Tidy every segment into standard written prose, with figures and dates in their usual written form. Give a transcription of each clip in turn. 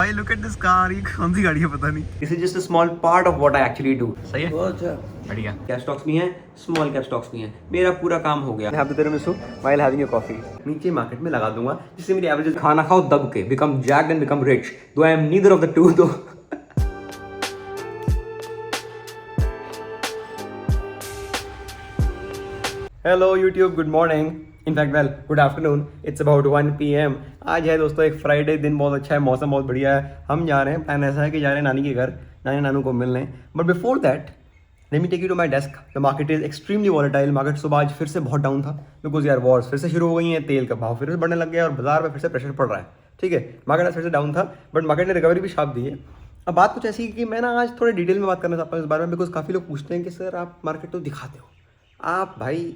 भाई look at this car, ये कौन सी गाड़ी है पता नहीं। This is just a small part of what I actually do. सही है, बहुत अच्छा, बढ़िया। कैप स्टॉक्स भी हैं, स्मॉल कैप स्टॉक्स भी हैं, मेरा पूरा काम हो गया। Have the tiramisu while having your coffee. नीचे मार्केट में लगा दूंगा जिससे मेरी एवरेज खाना खाओ दब के, become jacked and become rich. Though I am neither of the two though. Hello YouTube, good morning, in fact well good afternoon, it's about 1 PM। आज है दोस्तों एक फ्राइडे, दिन बहुत अच्छा है, मौसम बहुत बढ़िया है। हम जा रहे हैं, प्लान ऐसा है कि जा रहे हैं नानी के घर, नानी नानू को मिलने। But before that let me take you to my desk. The market is extremely volatile. Market सुबह आज फिर से बहुत डाउन था बिकॉज यार वॉर्स फिर से शुरू हो गई हैं, तेल का भाव फिर से बढ़ने लग गया और बाजार में फिर से प्रेशर पड़ रहा है। ठीक है, मार्केट आज फिर से डाउन था बट मार्केट ने रिकवरी भी छाप दी है। अब बात कुछ ऐसी कि मैं ना आज थोड़े डिटेल में बात करना चाहता हूँ इस बारे में, बिकॉज काफ़ी लोग पूछते हैं कि सर आप मार्केट तो दिखाते हो, आप भाई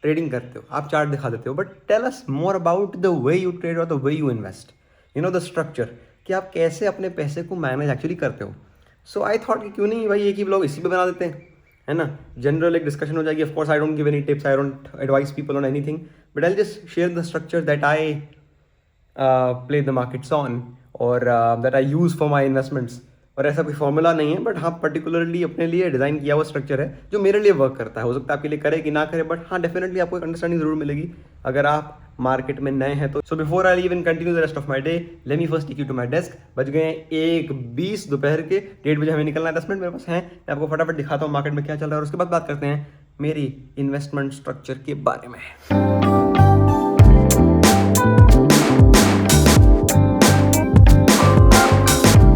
ट्रेडिंग करते हो, आप चार्ट दिखा देते हो, but tell us more about the way you trade और the way you invest, you know the structure, कि आप कैसे अपने पैसे को मैनेज एक्चुअली करते हो। सो आई थॉट कि क्यों नहीं भाई एक ही ब्लॉग इसी पे बना देते हैं, है ना। जनरल एक डिस्कशन हो जाएगी। Of course I don't give any tips, I don't advise people on anything, but I just share the structure that I play the markets on और that I use for my investments. और ऐसा कोई formula नहीं है, but हाँ particularly अपने लिए design किया हुआ स्ट्रक्चर है जो मेरे लिए वर्क करता है। हो सकता है आपके लिए करे कि ना करे, बट हाँ डेफिनेटली आपको एक अंडरस्टैंडिंग जरूर मिलेगी अगर आप मार्केट में नए हैं तो। So before I leave and continue the rest of my day, let me first take you to my desk. बज गए 1:20 दोपहर के, 1:30 बजे हमें निकलना है, 10 मिनट मेरे पास हैं। मैं आपको फटाफट दिखाता हूँ मार्केट में क्या चल रहा है और उसके बाद बात करते हैं मेरी इन्वेस्टमेंट स्ट्रक्चर के बारे में।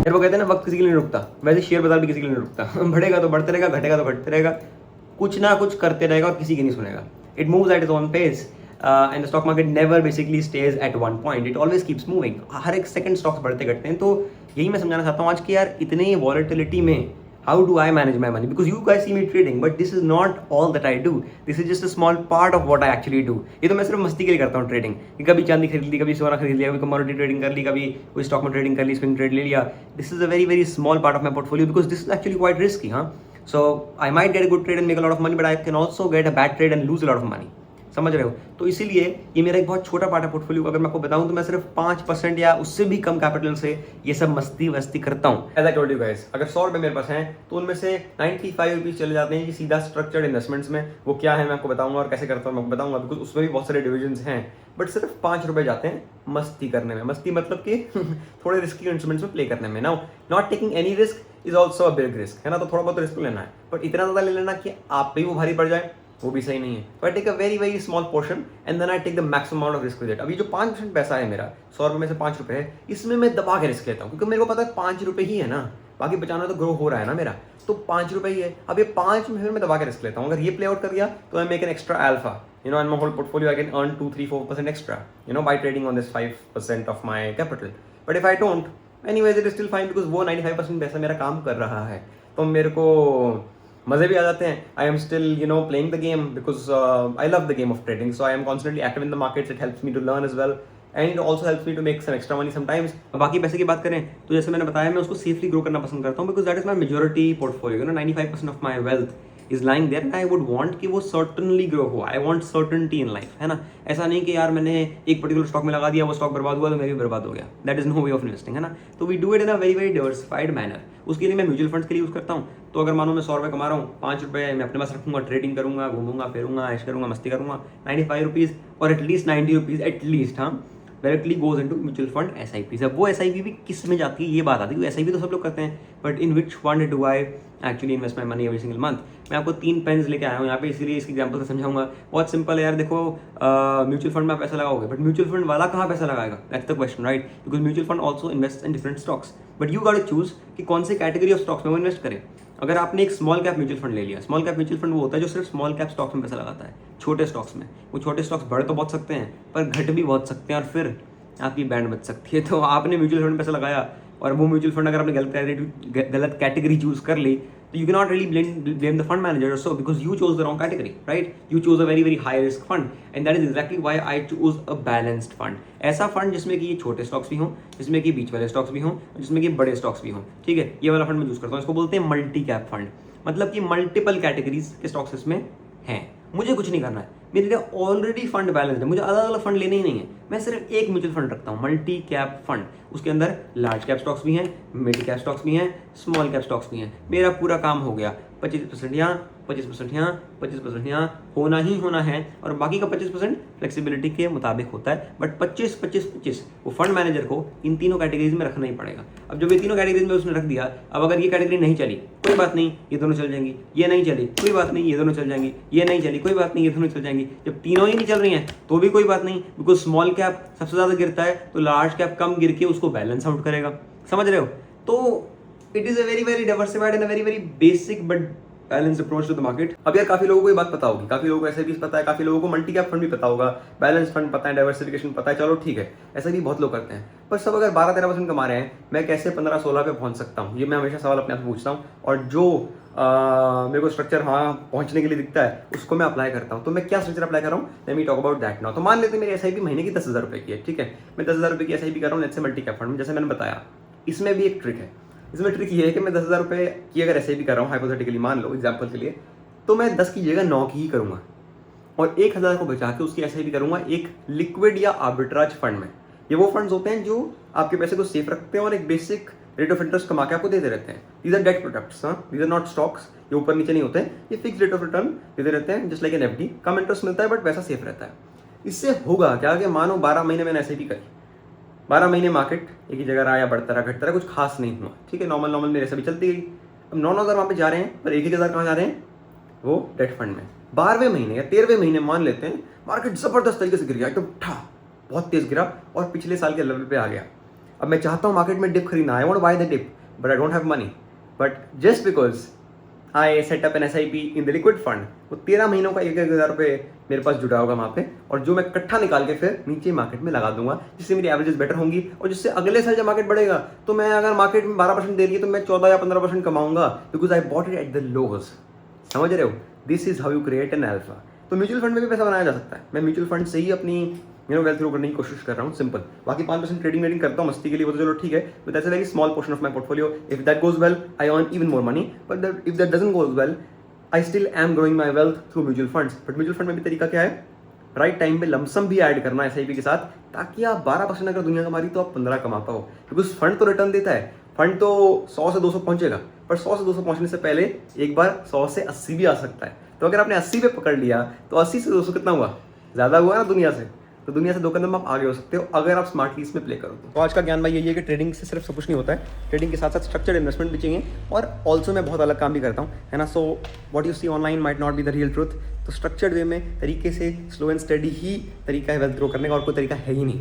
फिर वो कहते हैं ना वक्त किसी के लिए नहीं रुकता, वैसे शेयर बाजार भी किसी के लिए नहीं रुकता। बढ़ेगा तो बढ़ते रहेगा, घटेगा तो घटते रहेगा, कुछ ना कुछ करते रहेगा और किसी की नहीं सुनेगा। It moves at its own pace and the stock market never basically stays at one point, it always keeps moving. हर एक सेकंड स्टॉक्स बढ़ते घटते हैं। तो यही मैं समझाना चाहता हूँ आज कि यार इतने वॉलेटिलिटी में how do I manage my money, because you guys see me trading but this is not all that I do, this is just a small part of what I actually do। ये तो मैं सिर्फ मस्ती के लिए करता हूँ trading, कि कभी चांदी खरीद ली, कभी सोना खरीद लिया, कभी कमोडिटी ट्रेडिंग कर ली, कभी कोई स्टॉक में ट्रेडिंग कर ली, स्विंग ट्रेड ले लिया। This is a very very small part of my portfolio because this is actually quite risky. हाँ, so I might get a good trade and make a lot of money, but I can also get a bad trade and lose a lot of money. समझ रहे हो? तो इसीलिए ये मेरा एक बहुत छोटा पार्ट है पोर्टफोलियो का। अगर मैं आपको बताऊं तो मैं सिर्फ 5% या उससे भी कम कैपिटल से ये सब मस्ती वस्ती करता हूँ। As I told you guys, अगर 100 रुपये मेरे पास हैं तो उनमें से 95 रुपीज़ चले जाते हैं कि सीधा स्ट्रक्चर्ड इन्वेस्टमेंट्स में। वो क्या है मैं आपको बताऊंगा और कैसे करता हूँ मैं आपको बताऊंगा, बिकॉज उसमें भी बहुत सारे डिविजन्स हैं। बट सिर्फ 5 रुपये जाते हैं मस्ती करने में। मस्ती मतलब कि थोड़े रिस्की इंस्ट्रूमेंट्स में प्ले करने में। Now not taking any risk is also a big risk, है ना। तो थोड़ा बहुत रिस्क लेना है, बट इतना ज़्यादा ले लेना कि आप पे वो भारी पड़ जाए, वो भी सही नहीं है। तो I take a very very small portion and then I take the maximum amount of risk with it. अभी जो 5% पैसा है मेरा, 100 रुपये में से 5 रुपये है, इसमें मैं दबा के रिस्क लेता हूँ क्योंकि मेरे को पता है 5 रुपये ही है ना, बाकी बचाना तो ग्रो हो रहा है ना मेरा, तो 5 रुपये ही है। अब ये 5 में फिर मैं दबा के रिस्क लेता हूँ। अगर ये प्ले आउट कर गया तो I make an extra alpha, you know, in my whole portfolio I can earn 2, 3, 4% extra, you know, by trading on this 5% of my capital. But if I don't, anyways it is still fine because वो 95% पैसा मेरा काम कर रहा है, तो मेरे को मजे भी आ जाते हैं। I am still you know playing the game because I love the game of trading, so I am constantly active in the markets. It helps me to learn as well and it also helps me to make some extra money sometimes. बाकी पैसे की बात करें तो जैसे मैंने बताया मैं उसको सेफली ग्रो करना पसंद करता हूँ because that is my majority portfolio, you know 95% of my wealth is lying there and I would want कि वो सर्टनली ग्रो हो। I want certainty in life, है ना। ऐसा नहीं कि यार मैंने एक पर्टिकुलर स्टॉक में लगा दिया, वो स्टॉक बर्बाद हुआ तो मैं भी बर्बाद हो गया। That is no way of investing, है ना। तो we do it in a very very diversified manner. उसके लिए मैं म्यूचुअल फंड्स के लिए यूज करता हूँ। तो अगर मानो मैं 100 रुपये कमा रहा हूँ, 5 रुपये मैं अपने पास रखूंगा, ट्रेडिंग करूंगा, घूमूंगा फिरूंगा, ऐश करूंगा, मस्ती करूंगा, 95 रुपीज़ और एटलीस्ट 90 रुपीज़ एटलीस्ट हाँ directly goes into mutual fund SIP। अब वो SIP भी किस में जाती है ये बात आती है। SIP तो सब लोग करते हैं, but in which fund do I actually invest my money every single month. मैं आपको 3 पेन्स लेके आया हूँ यहाँ पे, इसीलिए इसकी एग्जाम्पल से समझाऊंगा। बहुत सिंपल है यार, देखो म्यूचुअल फंड में आप पैसा लगाओगे, बट म्यूचुअल फंड वाला कहाँ पैसा लगाएगा, that's the question, right. Because mutual fund also invest in different stocks, but you got to choose कि कौन से कैटेगरी ऑफ स्टॉक्स में वो इन्वेस्ट करे। अगर आपने एक स्मॉल कैप म्यूचुअल फंड ले लिया, स्मॉल कैप म्यूचुअल फंड वो होता है जो सिर्फ स्मॉल कैप स्टॉक्स में पैसा लगाता है, छोटे स्टॉक्स में। वो छोटे स्टॉक्स बढ़ तो बहुत सकते हैं पर घट भी बहुत सकते हैं और फिर आपकी बैंड बच सकती है। तो आपने म्यूचुअल फंड में पैसा लगाया और वो म्यूचुअल फंड अगर आपने गलत कैटेगरी चूज कर ली तो you can not really blame the fund manager or so because you chose the wrong category, right? You chose a very very high risk fund and that is exactly why I chose a balanced fund। ऐसा fund जिसमें कि ये छोटे stocks भी हों, जिसमें कि बीच वाले स्टॉक्स भी हों, जिसमें कि बड़े स्टॉक्स भी हों, ठीक है। ये वाला फंड मैं यूज करता हूँ, इसको बोलते हैं मल्टी कैप फंड। मतलब कि मल्टीपल कैटेगरीज के स्टॉक्स इसमें हैं। मुझे कुछ नहीं करना है, मेरे लिए ऑलरेडी फंड बैलेंस है, मुझे अलग अलग फंड लेने ही नहीं है। मैं सिर्फ एक म्यूचुअल फंड रखता हूँ, मल्टी कैप फंड। उसके अंदर लार्ज कैप स्टॉक्स भी हैं, मिड कैप स्टॉक्स भी हैं, स्मॉल कैप स्टॉक्स भी हैं। मेरा पूरा काम हो गया। 25% यहाँ, 25% यहाँ, 25% यहाँ होना ही होना है, और बाकी का 25% फ्लेक्सिबिलिटी के मुताबिक होता है। बट 25-25-25 वो फंड मैनेजर को इन तीनों कैटेगरीज में रखना ही पड़ेगा। अब जब ये तीनों कैटेगरीज में उसने रख दिया, अब अगर ये कैटेगरी नहीं चली कोई बात नहीं, ये दोनों चल जाएंगी, ये नहीं चली कोई बात नहीं, ये दोनों चल जाएंगी, ये नहीं चली कोई बात नहीं, ये दोनों चल जाएंगी। जब तीनों ही नहीं चल रही हैं तो भी कोई बात नहीं, बिकॉज स्मॉल कैप सबसे ज़्यादा गिरता है तो लार्ज कैप कम गिर के उसको बैलेंस आउट करेगा। समझ रहे हो? तो it is a very very diversified and a very very basic but balance approach to the market. अब यार काफी लोगों को ये बात पता होगी, काफी लोगों को ऐसे भी पता है, काफी लोगों को मल्टी कैप फंड भी पता होगा, बैलेंस फंड पता है, डाइवर्सिफिकेशन पता है, चलो ठीक है, ऐसा भी बहुत लोग करते हैं। पर सब अगर 12-13% कमा रहे हैं, मैं कैसे 15-16 पे पहुंच सकता हूँ? ये मैं हमेशा सवाल अपने आप से पूछता हूँ, और जो मेरे को स्ट्रक्चर वहाँ पहुंचने के लिए दिखता है उसको मैं अप्लाई करता हूँ। तो मैं क्या स्ट्रक्चर अप्लाई कर रहा हूँ, let me talk about that now. तो मान लेते हैं मेरी SIP महीने की 10,000 रुपये की है, ठीक है, मैं 10,000 रुपये की SIP कर रहा हूँ, जैसे मल्टी कैप फंड में। जैसे मैंने बताया, इसमें भी एक ट्रिक है। इसमें ट्रिक ये है कि मैं 10,000 रुपये की अगर SIP कर रहा हूँ, हाइपोथेटिकली मान लो एग्जाम्पल के लिए, तो मैं 10 की जगह 9 की ही करूँगा, और 1,000 को बचा के उसकी SIP करूँगा एक लिक्विड या आर्बिट्राज फंड में। ये वो फंड्स होते हैं जो आपके पैसे को सेफ रखते हैं और एक बेसिक रेट ऑफ इंटरेस्ट कमा के आपको देते रहते हैं। These are debt products, these are not stocks, ये ऊपर नीचे नहीं होते हैं, ये फिक्स रेट ऑफ रिटर्न देते रहते हैं, just like an FD। Come interest मिलता है बट पैसा सेफ रहता है। इससे होगा क्या कि मानो 12 महीने मैंने SIP करी, 12 महीने मार्केट एक ही जगह रहा या बढ़ता रहा घटता रहा, कुछ खास नहीं हुआ, ठीक है, नॉर्मल मेरे SIP चलती गई। अब 9,000 वहाँ पे जा रहे हैं, पर 1,000 कहाँ जा रहे हैं? वो डेट फंड में। 12वें महीने या 13वें महीने मान लेते हैं मार्केट जबरदस्त तरीके से गिर गया, एकदम ठा, बहुत तेज गिरा और पिछले साल के लेवल पे आ गया। अब मैं चाहता हूँ मार्केट में डिप खरीदना, I want buy the dip, but I don't have money. But just because I set up an SIP in the liquid fund, वो 13 महीनों का 1,000 रुपये मेरे पास जुड़ा होगा वहाँ पे, और जो मैं इकट्ठा निकाल के फिर नीचे मार्केट में लगा दूंगा, जिससे मेरी एवरेजेस बेटर होंगी, और जिससे अगले साल जब मार्केट बढ़ेगा तो मैं अगर मार्केट में 12% दे रही है तो मैं 14 या 15% कमाऊंगा, because I bought it at the lows. समझ रहे हो? This is how you create an alpha. तो म्यूचुअल फंड में भी पैसा बनाया जा सकता है। मैं म्यूचुअल फंड से ही अपनी वेल्थ ग्रो करने की कोशिश कर रहा हूँ, सिंपल। बाकी 5% ट्रेडिंग करता हूँ मस्ती के लिए, वो तो चलो ठीक है, but that's a very small portion of my portfolio. If that goes well I earn even more money, but if that doesn't goes well I still am growing my wealth through mutual funds. But mutual fund में भी तरीका क्या है? Right time पे lump sum भी add करना SIP के साथ, ताकि आप 12% अगर दुनिया कमा रही तो आप 15 कमा पाओ, बिकॉज फंड तो रिटर्न देता है। फंड तो 100 से 200 पहुंचेगा, पर 100 से 200 पहुंचने से पहले एक बार 100 से 80 भी आ सकता है। तो अगर आपने 80 पे पकड़ लिया तो 80 से 200 कितना हुआ? ज़्यादा हुआ ना दुनिया से। तो दुनिया से 2 कदम आप आगे हो सकते हो अगर आप स्मार्टली इसमें प्ले करो तो आज का ज्ञान भाई यही है कि ट्रेडिंग से सिर्फ सब कुछ नहीं होता है, ट्रेडिंग के साथ साथ स्ट्रक्चर्ड इन्वेस्टमेंट भी चाहिए, और ऑल्सो मैं बहुत अलग काम भी करता हूँ, है ना। So what you see online might not be the real truth. तो स्ट्रक्चर्ड वे में तरीके से स्लो एंड स्टडी ही तरीका है वेल्थ ग्रो करने का, और कोई तरीका है ही नहीं।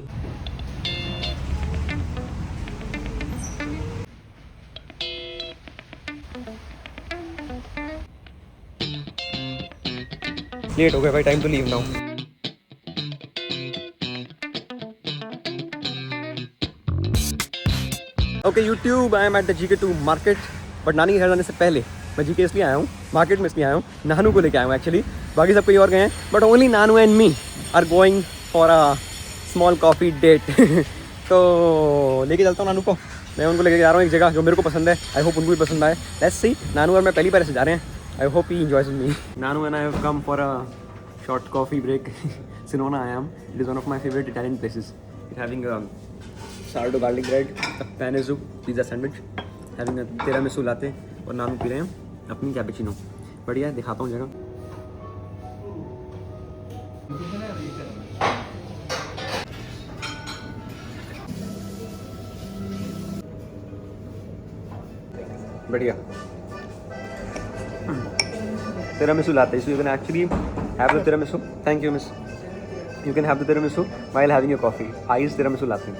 लेट हो गया भाई, time to leave now. Okay YouTube, I am at the GK2 market, but नानी के घर जाने से पहले मैं GK इसलिए आया हूँ, मार्केट में इसलिए आया हूँ, नानू को लेके आया हूँ एक्चुअली। बाकी सब कहीं और गए हैं, बट ओनली नानू and me are going for a small coffee date. तो लेके चलता हूँ नानू को, मैं उनको लेके जा रहा हूँ एक जगह जो मेरे को पसंद है, आई होप उनको भी पसंद आए। लेट्स सी, नानू और मैं पहली बार ऐसे जा रहे हैं, I hope he enjoys with me. Nanu and I have come for a short coffee break. Sinona I am. It is one of my favorite Italian places. It's having a sourdough garlic bread, a panezzu pizza sandwich, having a tiramisu latte, और नानू P रहे हैं अपनी cappuccino. बढ़िया, दिखाता हूँ जगह। बढ़िया tiramisu latte, so you can actually have the tiramisu. Thank you, miss. You can have the tiramisu while having your coffee. Iced tiramisu latte.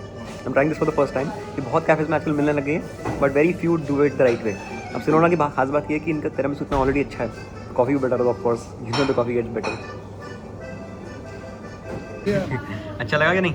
I'm trying this for the first time. ये बहुत cafes में आजकल मिलने लगे हैं, but very few do it the right way. अब सिनोना की खास बात ये है कि इनका tiramisu इतना ऑलरेडी अच्छा है, कॉफ़ी भी बेटर होगा of course, you know the coffee gets better. अच्छा लगा कि नहीं?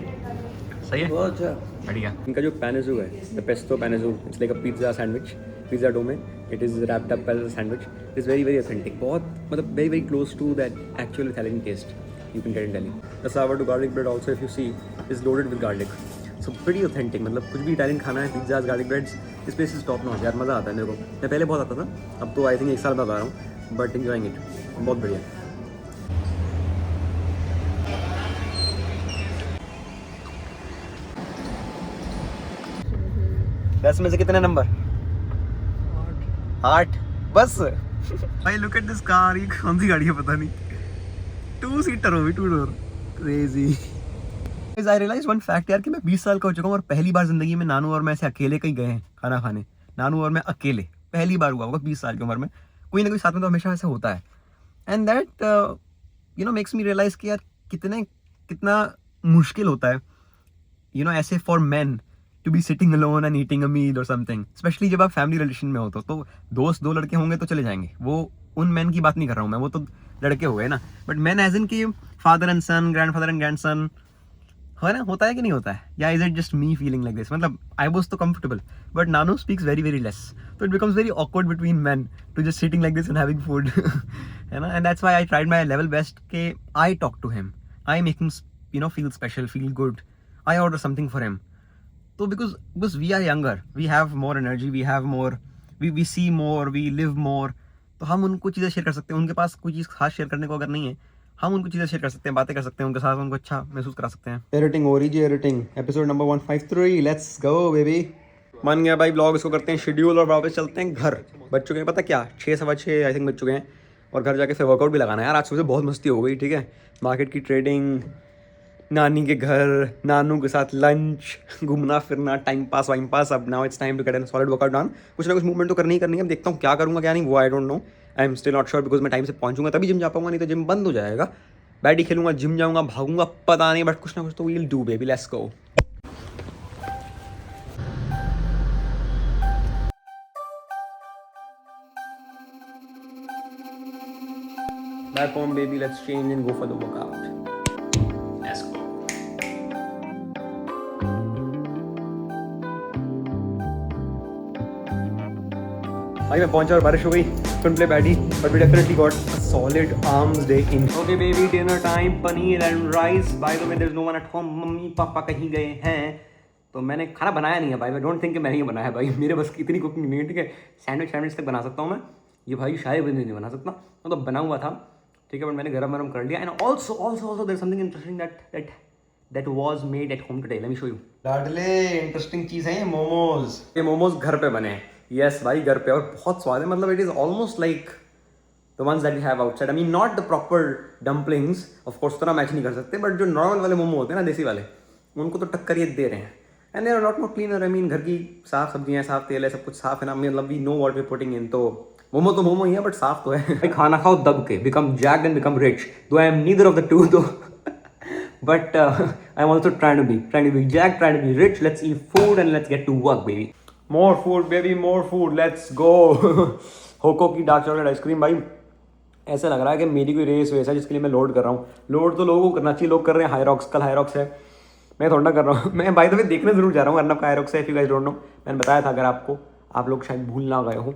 सही है, बहुत अच्छा, बढ़िया। इनका जो पैनेजू है, the pesto panuozzo, it's like a pizza sandwich, pizza dough में it is wrapped up as a sandwich. It is very very authentic, बहुत मतलब very very close to that actual Italian taste you can get in Delhi. The sourdough garlic bread also, if you see, is loaded with garlic. So pretty authentic, मतलब कुछ भी Italian खाना है, pizzas, garlic breads, इस place is top notch यार, मज़ा आता है मेरे को। मैं पहले बहुत आता था, अब तो आई थिंक 1 साल बाद आ रहा हूँ, बट एंजॉइंग इट, बहुत बढ़िया। 10 में से कितने नंबर? 8 बस। भाई लुक एट दिस कार, ये कौन सी गाड़ी है पता नहीं, 2 सीटर होगी, 2 डोर, क्रेजी। आई रियलाइज वन फैक्ट यार कि मैं 20 साल का हो चुका हूँ और पहली बार जिंदगी में नानू और मैं ऐसे अकेले कहीं गए हैं खाना खाने। नानू और मैं अकेले पहली बार हुआ होगा 20 साल की उम्र में। कोई ना कोई साथ में तो हमेशा ऐसा होता है। And that you know makes me realize कि यार कितना मुश्किल होता है ऐसे for man to be sitting alone and eating a meal और समथिंग, स्पेशली जब आप फैमिली रिलेशन में हो तो दोस्त 2 लड़के होंगे तो चले जाएंगे, वो उन मैन की बात नहीं कर रहा हूँ मैं, वो तो लड़के हो गए ना, बट मैन एज इन की father and son, grandfather and grandson, है ना, होता है कि नहीं होता है, या is it just me feeling like this? मतलब आई वाज तो comfortable but Nanu speaks very very less, तो it becomes very awkward between man to just sitting like this and having food, है ना, and that's why I tried my level best के I talk to him, I make him feel special, feel good, I order something for him. So because we are younger, we have more energy, we have more, we see more, we live more, तो हम उनको चीज़ें share कर सकते हैं. उनके पास कोई चीज़ खास शेयर करने को अगर नहीं है, हम उनको चीज़ें शेयर कर सकते हैं, बातें कर सकते हैं उनके साथ, उनको अच्छा महसूस करा सकते हैं. एडिटिंग हो रही जी, editing episode number 153, let's go baby. मन गया भाई ब्लॉग, इसको करते हैं शेड्यूल और वापस चलते हैं घर. बज चुके हैं पता क्या, 6:15 आई थिंक बज चुके हैं, और घर जाके फिर वर्कआउट भी लगाना है यार. आज सुबह से बहुत मस्ती हो गई, ठीक है, मार्केट की ट्रेडिंग, नानी के घर, नानू के साथ लंच, घूमना फिरना, टाइम पास वाइम पास. अब now it's time to get an solid workout done. कुछ ना कुछ मूवमेंट तो करनी ही करनी है. अब देखता हूँ क्या करूँगा क्या नहीं, वो I don't know. I am still not sure because मैं टाइम से पहुँचूंगा तभी जिम जा पाऊंगा, नहीं तो जिम बंद हो जाएगा. बैटी खेलूंगा, जिम जाऊँगा, भागूंगा, पता नहीं, बट कुछ ना कुछ तो we'll do baby. Let's go. Back home baby, let's change and go for the workout. Let's go. भाई मैं पहुंचा और बारिश हो गई. couldn't play Betty but we definitely got a solid arms day in. Okay baby, dinner time, paneer and rice. By the way, there's no one at home. Mummy papa कहीं गए हैं, तो मैंने खाना बनाया नहीं है भाई. मैं डोंट थिंक कि मैंने ही बनाया भाई, मेरे बस की इतनी कुकिंग नहीं है, ठीक है. सैंडविच तक बना सकता हूँ मैं, ये भाई शायद नहीं बना सकता, मतलब बना हुआ था, ठीक है, बट मैंने गरम कर लिया. And also there something interesting that was made at home today. Let me show you. लाडले इंटरेस्टिंग चीज़ है ये मोमोज. ये मोमोज घर पे बने हैं. यस भाई, घर पे, और बहुत स्वाद है. मतलब it is almost like the ones that we have outside. I mean not the proper dumplings, of course उतना मैच नहीं कर सकते, बट जो नॉर्मल वाले मोमो होते हैं ना, देसी वाले, उनको तो टक्कर ये दे रहे हैं. And they are lot more cleaner. I mean घर की साफ सब्जियाँ, साफ तेल है, सब कुछ साफ है ना. मतलब we know what we putting in. तो मोमो तो मोमो ही है, बट साफ तो है. खाना खाओ दब के, become jacked and become rich. Though I am neither of the two though, but I am also trying to be jacked, trying to be rich. Let's eat food and let's get to work baby. More food baby, more food, let's go. होको की dark chocolate ice cream भाई, ऐसा लग रहा है कि मेरी कोई रेस वैसा जिसके लिए मैं लोड कर रहा हूँ. लोड तो लोगों को करना चाहिए, लोग कर रहे हैं. हाईरॉक्स, कल हाईरॉक्स है, मैं थोड़ा कर रहा हूँ. मैं बाय द वे देखने जरूर जा रहा हूँ अर्नब का हाईरॉक्स है. If you guys don't know, मैंने बताया था, अगर आपको, आप लोग शायद भूल ना गए हो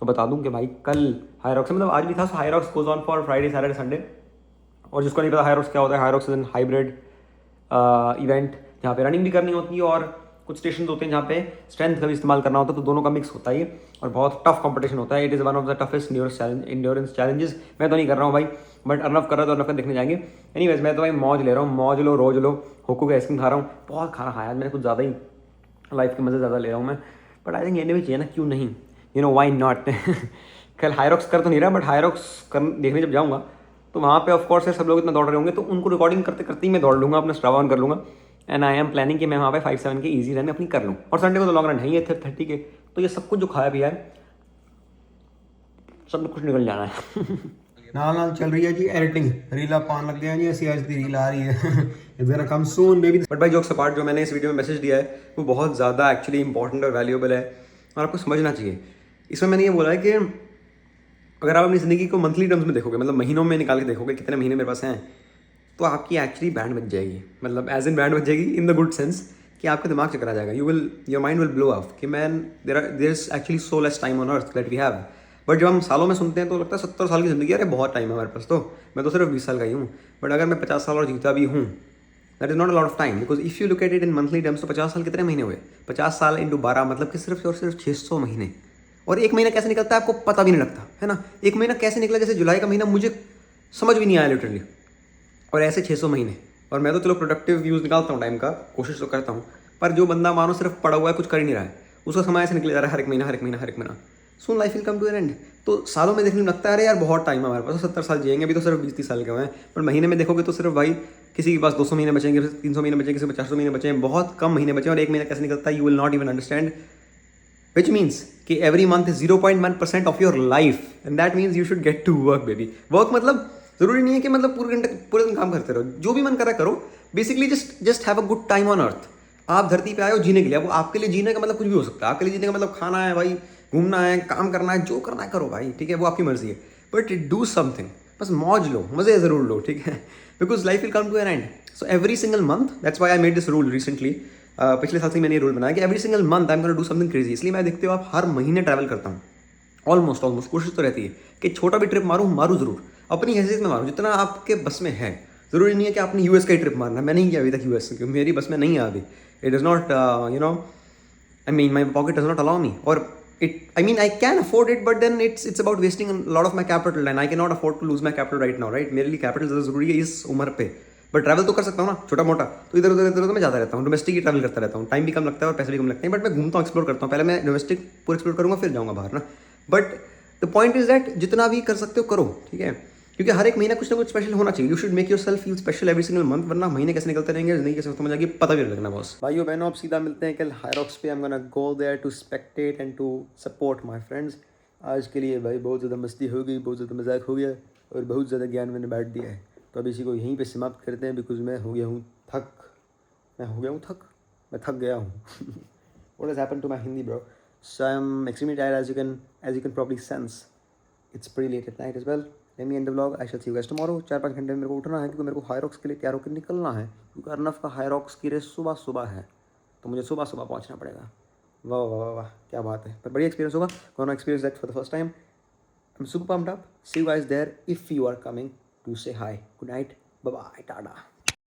तो बता दूं कि भाई कल हाईरॉक्स है, मतलब आज भी था. So Hyrox goes on for Friday Saturday Sunday. और जिसको नहीं पता हाईरॉक्स क्या होता है, Hyrox is an hybrid event जहाँ पे रनिंग भी करनी होती है और कुछ स्टेशन होते हैं जहाँ पे स्ट्रेंथ का भी इस्तेमाल करना होता है, तो दोनों का मिक्स होता है ये, और बहुत टफ कंपटीशन होता है. It is one of the toughest endurance challenges. मैं तो नहीं कर रहा हूँ भाई, बट अर्नब कर रहा है, तो अर्नब का देखने जाएंगे. एनीवेज, मैं तो भाई मौज ले रहा हूँ, मौज लो रोज लो. होको की आइसक्रीम खा रहा हूँ, बहुत खाना खाया मैंने, कुछ ज़्यादा ही लाइफ के मज़े ज़्यादा ले रहा हूँ मैं. But I think any way चाहिए ना, क्यों नहीं, यू नो वाई नॉट. कल हाईरॉक्स कर तो नहीं रहा, बट हाईरॉक्स कर देखने जब जाऊँगा तो वहाँ पे ऑफ कोर्स सब लोग इतना दौड़ रहे होंगे, तो उनको रिकॉर्डिंग करते करते ही मैं दौड़ लूँगा, अपना स्ट्रावा ऑन कर लूँगा. एंड आई एम प्लानिंग कि मैं वहाँ पे 5-7 के ईजी रन अपनी कर लूँ. और संडे को तो लॉन्ग रन है ही 30 के. तो ये सब कुछ जो खाया पिया है, सब में कुछ निकल जाना है. नाल चल रही है जी एडिटिंग, रीला पान लग गया जी, ऐसी आज की रील आ रही है. It's gonna come soon baby. But भाई जोक्स अपार्ट, जो मैंने इस वीडियो में मैसेज दिया है वो बहुत ज़्यादा एक्चुअली इंपॉर्टेंट और वैल्यूएबल है, और आपको समझना चाहिए. इसमें मैंने ये बोला है कि अगर आप अपनी ज़िंदगी को मंथली टर्म्स में देखोगे, मतलब महीनों में निकाल के देखोगे कितने महीने मेरे पास हैं, तो आपकी एक्चुअली बैंड बच जाएगी. मतलब एज इन बैंड बच जाएगी इन द गुड सेंस कि आपका दिमाग चकरा जाएगा. Your mind will blow up कि man there is actually so less time on earth that we have. But जब हम सालों में सुनते हैं तो लगता है 70 साल की ज़िंदगी, अरे बहुत टाइम है हमारे पास. तो मैं तो सिर्फ 20 साल का ही हूँ, बट अगर मैं 50 साल और जीता भी हूँ, that is not a lot of time. Because if you look at it in monthly terms, तो 50 साल कितने महीने हुए? 50 साल इंटू 12 मतलब कि सिर्फ और सिर्फ 600 महीने. और एक महीना कैसे निकलता है आपको पता भी नहीं लगता, है ना. एक महीना कैसे निकला, जैसे जुलाई का महीना मुझे समझ भी नहीं आया लिटरली. और ऐसे 600 महीने. और मैं तो चलो प्रोडक्टिव यूज़ निकालता हूँ टाइम का, कोशिश तो करता हूँ, पर जो बंदा मानो सिर्फ पड़ा हुआ है, कुछ कर ही नहीं रहा है, उसका समय ऐसे निकले जा रहा है, हर एक महीना हर एक महीना हर एक महीना। Soon life will come to an end. तो सालों में देखने में लगता है अरे यार बहुत टाइम है हमारे पास, 70 साल जिएंगे, अभी तो सिर्फ 20-30 साल के हुए हैं। पर महीने में देखोगे तो सिर्फ भाई किसी के पास 200 महीने बचेंगे, 300 महीने बचेंगे, किसी के 400 महीने बचेंगे, बहुत कम महीने बचे, और एक महीना कैसे निकलता है you will not even understand. Which means कि every month is 0.1% of your life, and that means you should get to work baby. Work मतलब जरूरी नहीं है कि मतलब पूरे दिन काम करते रहो, जो भी मन कर रहा है करो। Basically just have a good time on अर्थ। आप धरती पे आए हो जीने के लिए, अब आपके लिए जीने का मतलब कुछ भी हो सकता है। आपके लिए जीने का मतलब खाना है भाई, घूमना है, काम करना है, जो करना है करो भाई, ठीक है, वो आपकी मर्जी है। बट डू समथिंग, बस मौज लो, मजे जरूर लो, ठीक है, because life will come to an end. So every single month, that's why I made this rule recently. पिछले साल से मैंने ये रूल बनाया कि every single month I am gonna do something crazy. इसलिए मैं देखते हो आप हर महीने ट्रैवल करता हूँ, ऑलमोस्ट कोशिश तो रहती है कि छोटा भी ट्रिप मारूँ जरूर, अपनी हैसियत में मारूँ, जितना आपके बस में है। जरूरी नहीं है कि आपने यूएस का ही ट्रिप मारना, मैं नहीं किया अभी तक यूएस, क्योंकि मेरी बस में नहीं है अभी। It is not you know, I mean my pocket does not allow me, और I mean I can afford it, but then it's about wasting a lot of my capital and I cannot afford to lose my capital right now, right? मेरे लिए capital ज़्यादा जरूरी है इस उम्र पे। But travel तो कर सकता हूँ ना छोटा मोटा, तो इधर उधर मैं जाता रहता हूँ, डोमेस्टिक ही ट्रैवल करता रहता हूँ। टाइम भी कम लगता है और पैसे भी कम लगते हैं, बट मैं घूमता हूँ, एक्सप्लोर करता हूँ। पहले मैं डोमेस्टिक पूरा एक्सप्लोर करूँगा, फिर जाऊँगा बाहर ना। But the point is that जितना भी कर सकते हो करो, ठीक है, क्योंकि हर एक महीना कुछ ना कुछ स्पेशल होना चाहिए। You should make your self feel special every single month, वरना महीने कैसे निकलते रहेंगे, जिंदगी कैसे खत्म हो जाएगी, पता भी नहीं लगना बॉस। भाइयों बहनों, अब सीधा मिलते हैं कल हायरॉक्स पे। I am gonna go there to spectate and to support my friends. आज के लिए भाई बहुत ज़्यादा मस्ती हो गई, बहुत ज़्यादा मजाक हो गया और बहुत ज़्यादा ज्ञान मैंने बांट दिया है। तो अब इसी को यहीं पे समाप्त करते हैं, बिकॉज मैं हो गया हूँ थक। मैं थक गया हूँ। What has happened to my Hindi, bro? So I'm extremely tired, as you can probably sense. It's pretty late at night as well. Let me end the vlog. I shall see you guys tomorrow. 4-5 घंटे में मेरे को उठना है, क्योंकि मेरे को हायरॉक्स के लिए तैयार होकर निकलना है, क्योंकि अर्नव का हायरॉक्स की रेस सुबह है, तो मुझे सुबह पहुंचना पड़ेगा। वाह वाह वाह वाह, क्या बात है। पर बढ़िया एक्सपीरियंस होगा, gonna experience that for the first time. I'm super pumped up. See you guys there if you are coming to say hi. Good night. Bye bye. Tada.